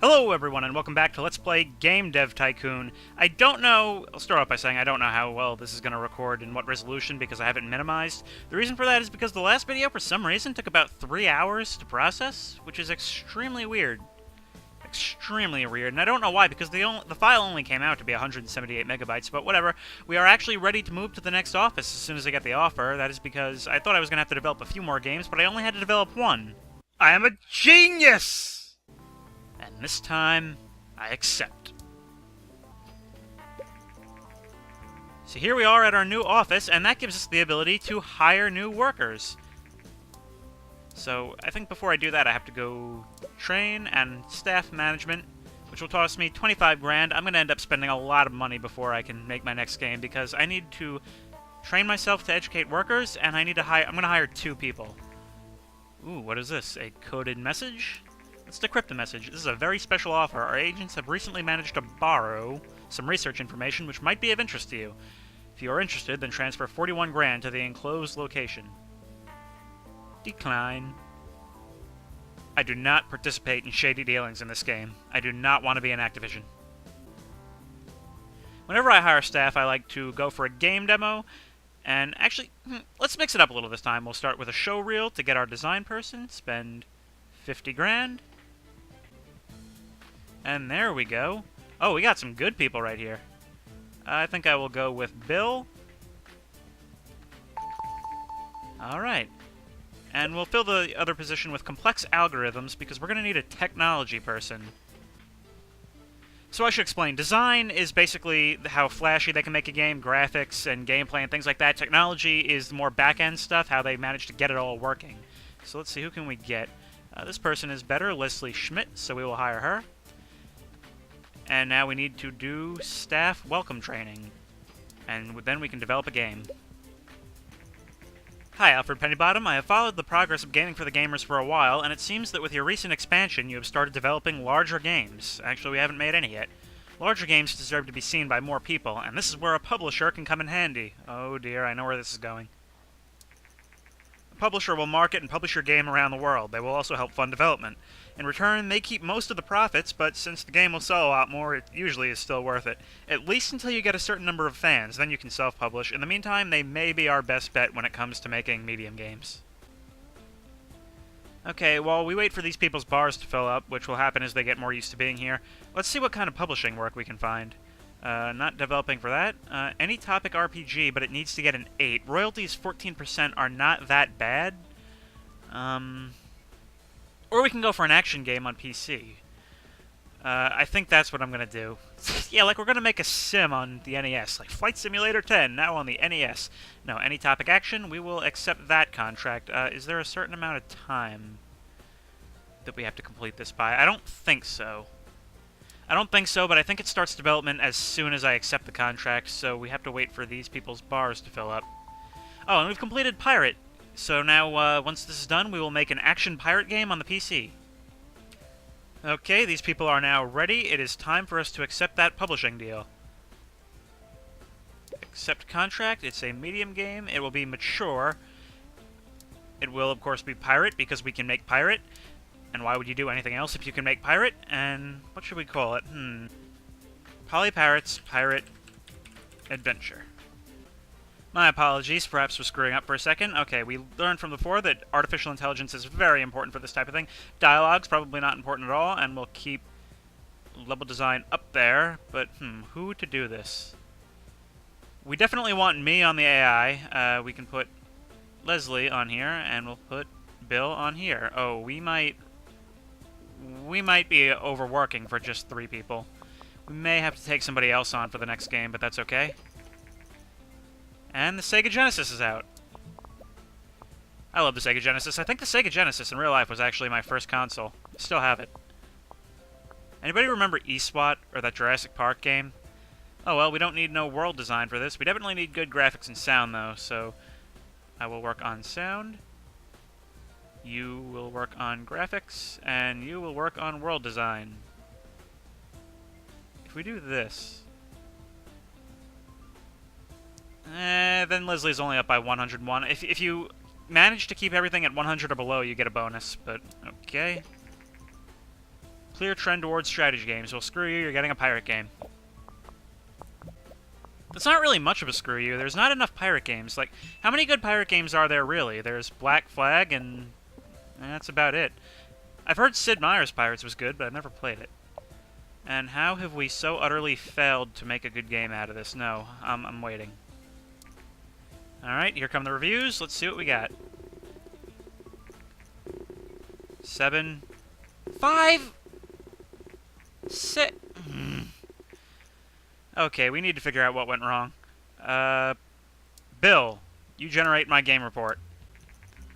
Hello everyone and welcome back to Let's Play Game Dev Tycoon. I don't know, I'll start off by saying I don't know how well this is going to record and what resolution because I haven't minimized. The reason for that is because the last video for some reason took about 3 hours to process, which is extremely weird. Extremely weird, and I don't know why because the file only came out to be 178 megabytes, but whatever. We are actually ready to move to the next office as soon as I get the offer. That is because I thought I was going to have to develop a few more games, but I only had to develop one. I am a genius! And this time, I accept. So here we are at our new office, and that gives us the ability to hire new workers. So I think before I do that, I have to go train and staff management, which will cost me 25 grand. I'm going to end up spending a lot of money before I can make my next game, because I need to train myself to educate workers, and I'm going to hire 2 people. Ooh, what is this? A coded message? Let's decrypt the message. This is a very special offer. Our agents have recently managed to borrow some research information which might be of interest to you. If you are interested, then transfer 41 grand to the enclosed location. Decline. I do not participate in shady dealings in this game. I do not want to be in Activision. Whenever I hire staff, I like to go for a game demo. And actually, let's mix it up a little this time. We'll start with a show reel to get our design person. Spend 50 grand. And there we go. Oh, we got some good people right here. I think I will go with Bill. Alright. And we'll fill the other position with complex algorithms because we're going to need a technology person. So I should explain. Design is basically how flashy they can make a game, graphics and gameplay and things like that. Technology is the more back-end stuff, how they manage to get it all working. So let's see, who can we get? This person is better, Leslie Schmidt, so we will hire her. And now we need to do staff welcome training. And then we can develop a game. Hi, Alfred Pennybottom. I have followed the progress of gaming for the gamers for a while, and it seems that with your recent expansion, you have started developing larger games. Actually, we haven't made any yet. Larger games deserve to be seen by more people, and this is where a publisher can come in handy. Oh dear, I know where this is going. A publisher will market and publish your game around the world. They will also help fund development. In return, they keep most of the profits, but since the game will sell a lot more, it usually is still worth it. At least until you get a certain number of fans, then you can self-publish. In the meantime, they may be our best bet when it comes to making medium games. Okay, while we wait for these people's bars to fill up, which will happen as they get more used to being here, let's see what kind of publishing work we can find. Not developing for that. Any topic RPG, but it needs to get an 8. Royalties 14% are not that bad. Or we can go for an action game on PC. I think that's what I'm going to do. Yeah, like we're going to make a sim on the NES. Like Flight Simulator 10, now on the NES. No, any topic action, we will accept that contract. Is there a certain amount of time that we have to complete this by? I don't think so. I don't think so, but I think it starts development as soon as I accept the contract, so we have to wait for these people's bars to fill up. Oh, and we've completed Pirate. So now, once this is done, we will make an action pirate game on the PC. Okay, these people are now ready. It is time for us to accept that publishing deal. Accept contract. It's a medium game. It will be mature. It will, of course, be pirate, because we can make pirate. And why would you do anything else if you can make pirate? And what should we call it? Polypirates Pirate Adventure. My apologies, perhaps we're screwing up for a second. Okay, we learned from before that artificial intelligence is very important for this type of thing. Dialogue's probably not important at all, and we'll keep level design up there. But, who to do this? We definitely want me on the AI. We can put Leslie on here, and we'll put Bill on here. Oh, we might be overworking for just 3 people. We may have to take somebody else on for the next game, but that's okay. And the Sega Genesis is out. I love the Sega Genesis. I think the Sega Genesis in real life was actually my first console. I still have it. Anybody remember eSWAT, or that Jurassic Park game? Oh well, we don't need no world design for this. We definitely need good graphics and sound, though, so I will work on sound. You will work on graphics, and you will work on world design. If we do this... then Leslie's only up by 101. If you manage to keep everything at 100 or below, you get a bonus, but okay. Clear trend towards strategy games. Well, screw you, you're getting a pirate game. That's not really much of a screw you. There's not enough pirate games. Like, how many good pirate games are there, really? There's Black Flag, and that's about it. I've heard Sid Meier's Pirates was good, but I've never played it. And how have we so utterly failed to make a good game out of this? No, I'm waiting. Alright, here come the reviews. Let's see what we got. 7, 5, 6... Okay, we need to figure out what went wrong. Bill, you generate my game report.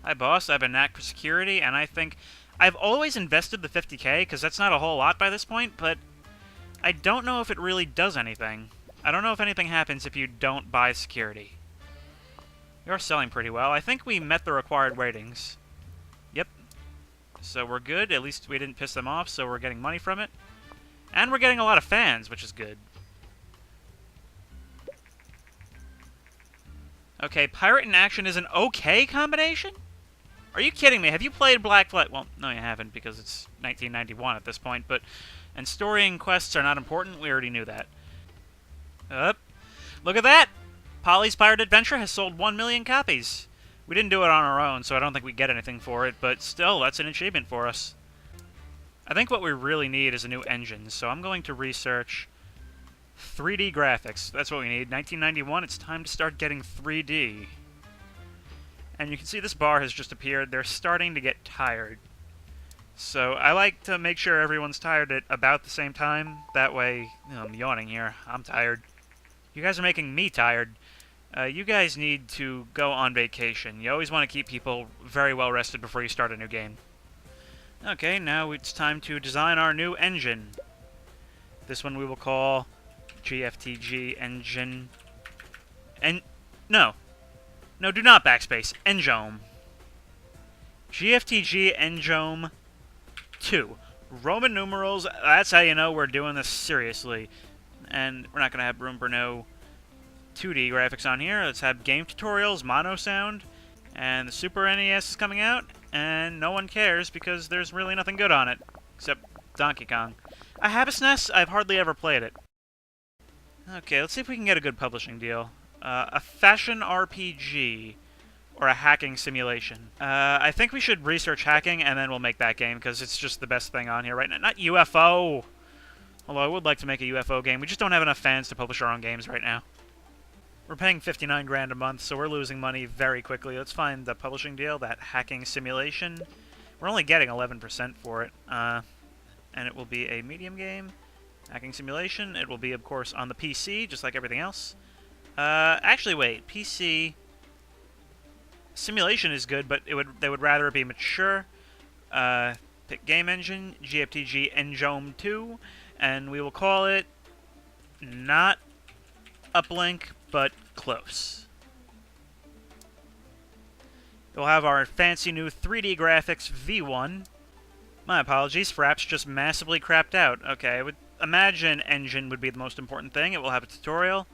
Hi, boss. I have a knack for security, and I think... I've always invested the 50k, because that's not a whole lot by this point, but I don't know if it really does anything. I don't know if anything happens if you don't buy security. You're selling pretty well. I think we met the required ratings. Yep. So we're good. At least we didn't piss them off, so we're getting money from it. And we're getting a lot of fans, which is good. Okay, pirate and action is an okay combination? Are you kidding me? Have you played Black Flag? Well, no, you haven't, because it's 1991 at this point, but... And story and quests are not important. We already knew that. Look at that! Polly's Pirate Adventure has sold 1 million copies. We didn't do it on our own, so I don't think we get anything for it, but still, that's an achievement for us. I think what we really need is a new engine, so I'm going to research 3D graphics. That's what we need. 1991, it's time to start getting 3D. And you can see this bar has just appeared. They're starting to get tired. So I like to make sure everyone's tired at about the same time. That way, I'm yawning here. I'm tired. You guys are making me tired. You guys need to go on vacation. You always want to keep people very well rested before you start a new game. Okay, now it's time to design our new engine. This one we will call GftG engine. No, do not backspace. Engine. GftG Engine 2. Roman numerals, that's how you know we're doing this seriously. And we're not going to have room for no 2D graphics on here. Let's have game tutorials, mono sound, and the Super NES is coming out, and no one cares because there's really nothing good on it, except Donkey Kong. A Habit's Nest, I've hardly ever played it. Okay, let's see if we can get a good publishing deal. A fashion RPG, or a hacking simulation. I think we should research hacking, and then we'll make that game, because it's just the best thing on here right now. Not UFO! Although I would like to make a UFO game. We just don't have enough fans to publish our own games right now. We're paying 59 grand a month, so we're losing money very quickly. Let's find the publishing deal, that hacking simulation. We're only getting 11% for it. And it will be a medium game. Hacking simulation. It will be, of course, on the PC, just like everything else. Actually, wait. PC... Simulation is good, but they would rather it be mature. Pick game engine, GftG Engine 2, and we will call it not uplink, but close. We'll have our fancy new 3D graphics V1. My apologies, for apps just massively crapped out. Okay, I would imagine engine would be the most important thing. It will have a tutorial.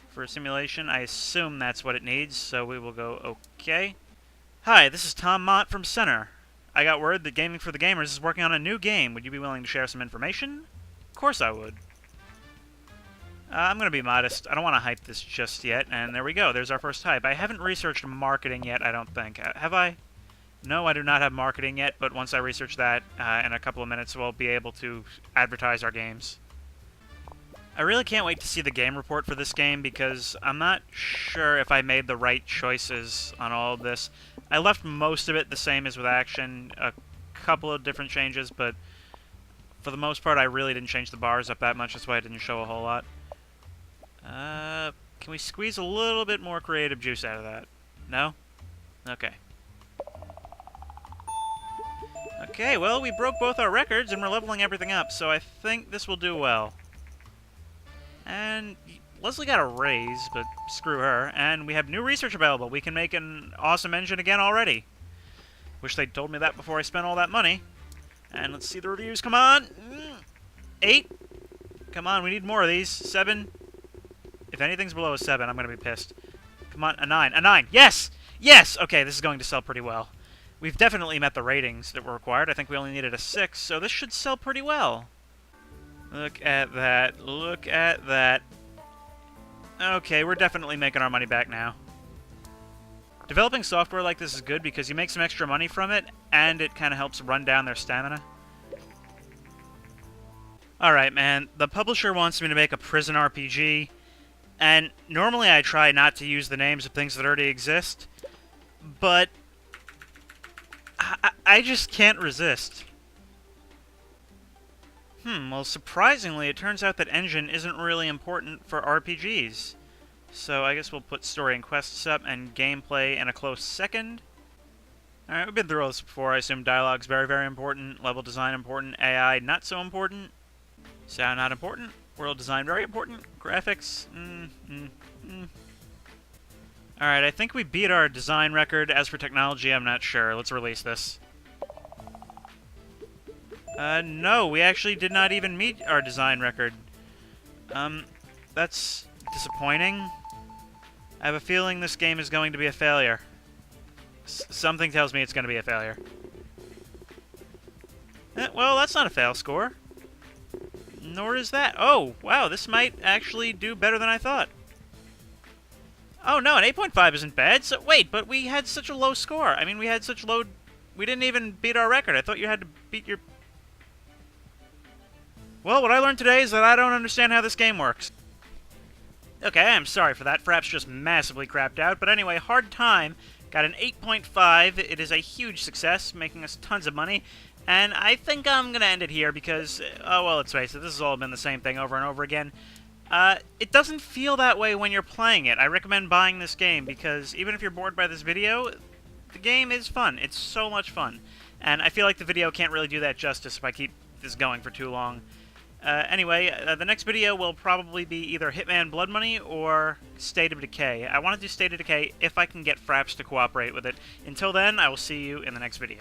For a simulation, I assume that's what it needs, so we will go okay. Hi, this is Tom Mott from Center. I got word that Gaming for the Gamers is working on a new game. Would you be willing to share some information? Of course I would. I'm going to be modest. I don't want to hype this just yet, and there we go. There's our first hype. I haven't researched marketing yet, I don't think. Have I? No, I do not have marketing yet, but once I research that, in a couple of minutes, we'll be able to advertise our games. I really can't wait to see the game report for this game because I'm not sure if I made the right choices on all of this. I left most of it the same as with action, a couple of different changes, but for the most part I really didn't change the bars up that much, that's why I didn't show a whole lot. Can we squeeze a little bit more creative juice out of that? No? Okay. Okay, well, we broke both our records and we're leveling everything up, so I think this will do well. And Leslie got a raise, but screw her. And we have new research available. We can make an awesome engine again already. Wish they'd told me that before I spent all that money. And let's see the reviews. Come on! 8? Come on, we need more of these. 7? If anything's below a 7, I'm going to be pissed. Come on, a 9. A 9! Yes! Yes! Okay, this is going to sell pretty well. We've definitely met the ratings that were required. I think we only needed a 6, so this should sell pretty well. Look at that. Look at that. Okay, we're definitely making our money back now. Developing software like this is good because you make some extra money from it, and it kind of helps run down their stamina. Alright, man. The publisher wants me to make a prison RPG, and normally I try not to use the names of things that already exist, but I just can't resist. Well, surprisingly, it turns out that engine isn't really important for RPGs. So I guess we'll put story and quests up, and gameplay in a close second. Alright, we've been through all this before. I assume dialogue's very, very important, level design important, AI not so important, sound not important, world design very important, graphics, Alright, I think we beat our design record. As for technology, I'm not sure. Let's release this. No, we actually did not even meet our design record. That's disappointing. I have a feeling this game is going to be a failure. Something tells me it's going to be a failure. Well, that's not a fail score. Nor is that. Oh, wow, this might actually do better than I thought. Oh, no, an 8.5 isn't bad. So, wait, but we had such a low score. I mean, we had such low... We didn't even beat our record. I thought you had to beat your... Well, what I learned today is that I don't understand how this game works. Okay, I'm sorry for that. Fraps just massively crapped out. But anyway, Hard Time got an 8.5. It is a huge success, making us tons of money. And I think I'm going to end it here because, oh, well, let's face it, this has all been the same thing over and over again. It doesn't feel that way when you're playing it. I recommend buying this game because even if you're bored by this video, the game is fun. It's so much fun. And I feel like the video can't really do that justice if I keep this going for too long. Anyway, the next video will probably be either Hitman Blood Money or State of Decay. I want to do State of Decay if I can get Fraps to cooperate with it. Until then, I will see you in the next video.